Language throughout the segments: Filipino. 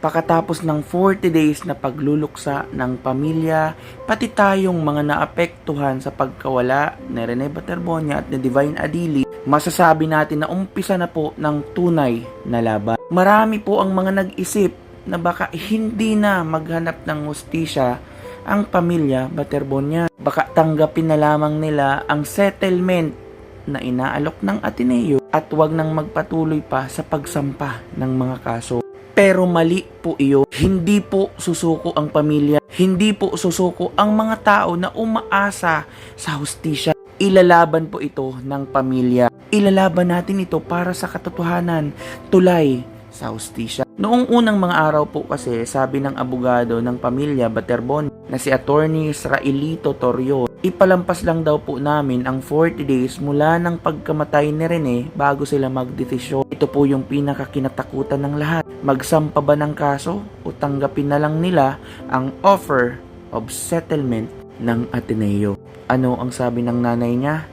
Pakatapos ng 40 days na pagluluksa ng pamilya, pati tayong mga naapektuhan sa pagkawala ni Rene Baterbonia at ni Divine Adili, masasabi natin na umpisa na po ng tunay na laban. Marami po ang mga nag-isip na baka hindi na maghanap ng hustisya ang pamilya Baterbonia. Baka tanggapin na lamang nila ang settlement na inaalok ng Ateneo at wag nang magpatuloy pa sa pagsampa ng mga kaso. Pero mali po iyon. Hindi po susuko ang pamilya. Hindi po susuko ang mga tao na umaasa sa hustisya. Ilalaban po ito ng pamilya. Ilalaban natin ito para sa katotohanan, tulay sa hustisya. Noong unang mga araw po kasi, sabi ng abogado ng pamilya Baterbonia na si Attorney Israelito Torrio, ipalampas lang daw po namin ang 40 days mula ng pagkamatay ni Rene bago sila magdesisyon. Ito po yung pinakakinatakutan ng lahat. Magsampa ba ng kaso o tanggapin na lang nila ang offer of settlement ng Ateneo? Ano ang sabi ng nanay niya?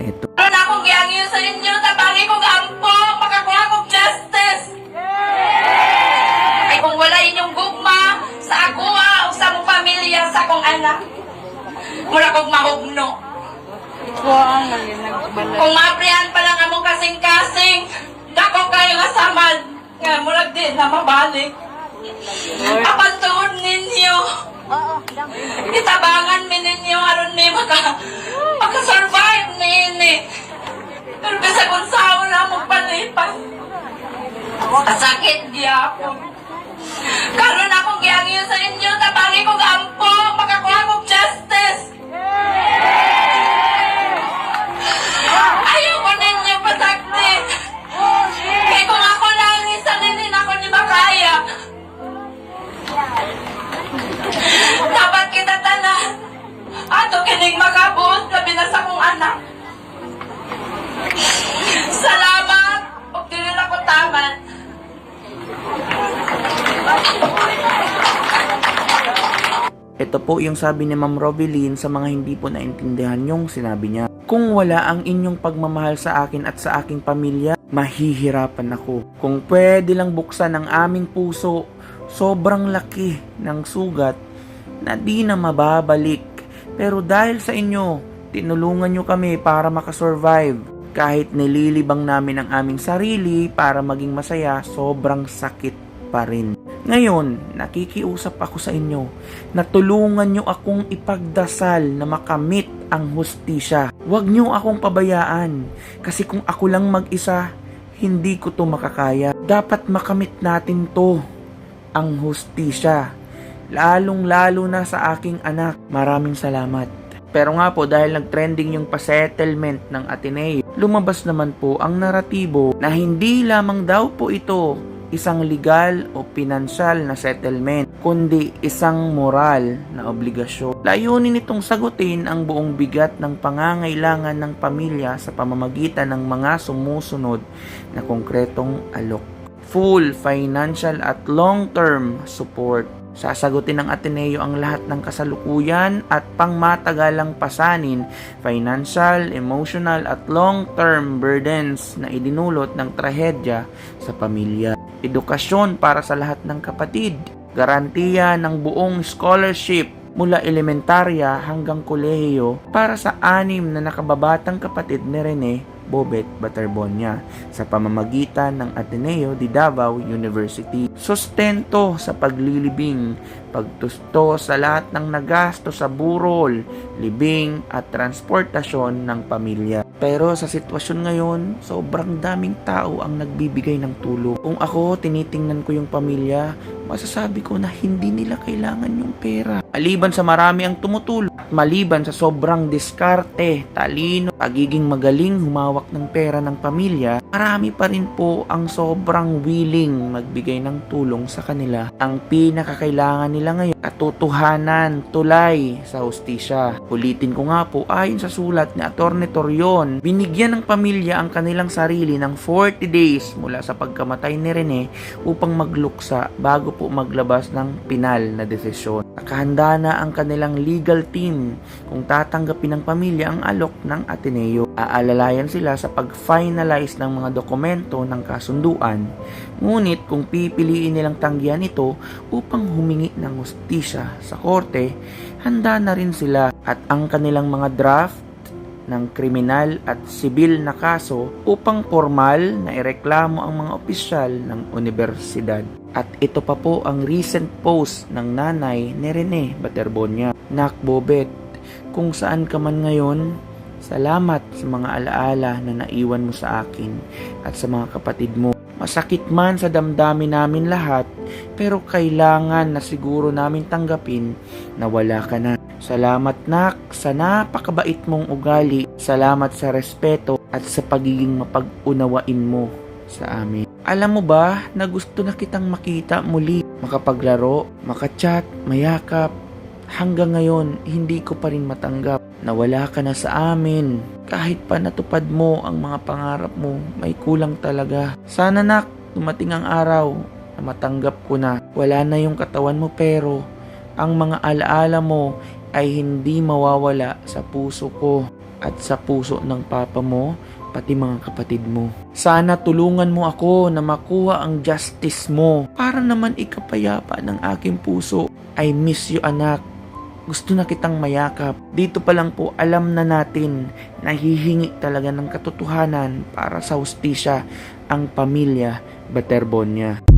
Eto. Ano na akong giangyo sa inyo, tabangi kong ampo, makakuha kong justice. Ay kung wala inyong gugma sa ako o sa mong pamilya, sa akong anak, wala kong mahugno. Kung maaprihan pa lang among kasing-kasing, dako kayo nga samad, nga murag din na mabalik. Apan tuon ninyo, itabangan mi ninyo, aron mi maka-survive ni ini. Pero bisa kung saan na magpalipas, kasakit gyapon. Karon akong giangyo sa inyo, tabangi kong ampo, makakuha kong justice. Ayaw ko ninyo pasakti. Kaya kung ako lang, isa din ako ni makaya. Dapat kita tanan. Ato kinig makabuot, labi na sa kong anak. Salamat. Huwag din ako taman. Ito po yung sabi ni Ma'am Robilyn sa mga hindi po naintindihan yung sinabi niya. Kung wala ang inyong pagmamahal sa akin at sa aking pamilya, mahihirapan ako. Kung pwede lang buksan ang aming puso, sobrang laki ng sugat na di na mababalik. Pero dahil sa inyo, tinulungan nyo kami para makasurvive. Kahit nililibang namin ang aming sarili para maging masaya, sobrang sakit pa rin. Ngayon, nakikiusap ako sa inyo na tulungan nyo akong ipagdasal na makamit ang hustisya. Huwag nyo akong pabayaan kasi kung ako lang mag-isa, hindi ko to makakaya. Dapat makamit natin to, ang hustisya. Lalong-lalo na sa aking anak. Maraming salamat. Pero nga po, dahil nag-trending yung pa-settlement ng Ateneo, lumabas naman po ang naratibo na hindi lamang daw po ito isang legal o pinansyal na settlement, kundi isang moral na obligasyon. Layunin nitong sagutin ang buong bigat ng pangangailangan ng pamilya sa pamamagitan ng mga sumusunod na konkretong alok. Full financial at long-term support. Sasagutin ng Ateneo ang lahat ng kasalukuyan at pangmatagalang pasanin, financial, emotional at long-term burdens na idinulot ng trahedya sa pamilya. Edukasyon para sa lahat ng kapatid. Garantiya ng buong scholarship mula elementarya hanggang kolehiyo para sa 6 na nakababatang kapatid ni Rene Bobet Baterbonia sa pamamagitan ng Ateneo de Davao University. Sustento sa paglilibing, pagtusto sa lahat ng nagasto sa burol, libing at transportasyon ng pamilya. Pero sa sitwasyon ngayon, sobrang daming tao ang nagbibigay ng tulong. Kung ako, tinitingnan ko yung pamilya, masasabi ko na hindi nila kailangan yung pera. Maliban sa marami ang tumutulong, maliban sa sobrang diskarte, talino, pagiging magaling humawak ng pera ng pamilya, marami pa rin po ang sobrang willing magbigay ng tulong sa kanila. Ang pinakakailangan nila ngayon, katotohanan, tulay sa hustisya. Ulitin ko nga po, ayon sa sulat ni Atty. Torion, binigyan ng pamilya ang kanilang sarili ng 40 days mula sa pagkamatay ni Rene upang magluksa bago po maglabas ng pinal na desisyon. Nakahanda na ang kanilang legal team kung tatanggapin ng pamilya ang alok ng Ateneo. Aalalayan sila sa pag-finalize ng mga dokumento ng kasunduan. Ngunit kung pipiliin nilang tanggihan ito upang humingi ng hustisya sa korte, handa na rin sila at ang kanilang mga draft ng kriminal at sibil na kaso upang formal na ireklamo ang mga opisyal ng universidad. At ito pa po ang recent post ng nanay ni Rene Baterbonia. Nak Bobet, kung saan ka man ngayon, salamat sa mga alaala na naiwan mo sa akin at sa mga kapatid mo. Masakit man sa damdamin namin lahat, pero kailangan na siguro namin tanggapin na wala ka na. Salamat nak sa napakabait mong ugali. Salamat sa respeto at sa pagiging mapag-unawain mo sa amin. Alam mo ba na gusto na kitang makita muli, makapaglaro, makachat, mayakap. Hanggang ngayon, hindi ko pa rin matanggap na wala ka na sa amin. Kahit pa natupad mo ang mga pangarap mo, may kulang talaga. Sana nak, dumating ang araw na matanggap ko na wala na yung katawan mo, pero ang mga alaala mo ay hindi mawawala sa puso ko at sa puso ng papa mo, pati mga kapatid mo. Sana tulungan mo ako na makuha ang justice mo para naman ikapayapa ng aking puso. I miss you anak. Gusto na kitang mayakap. Dito pa lang po alam na natin na hihingi talaga ng katotohanan para sa hustisya ang pamilya Baterbonia.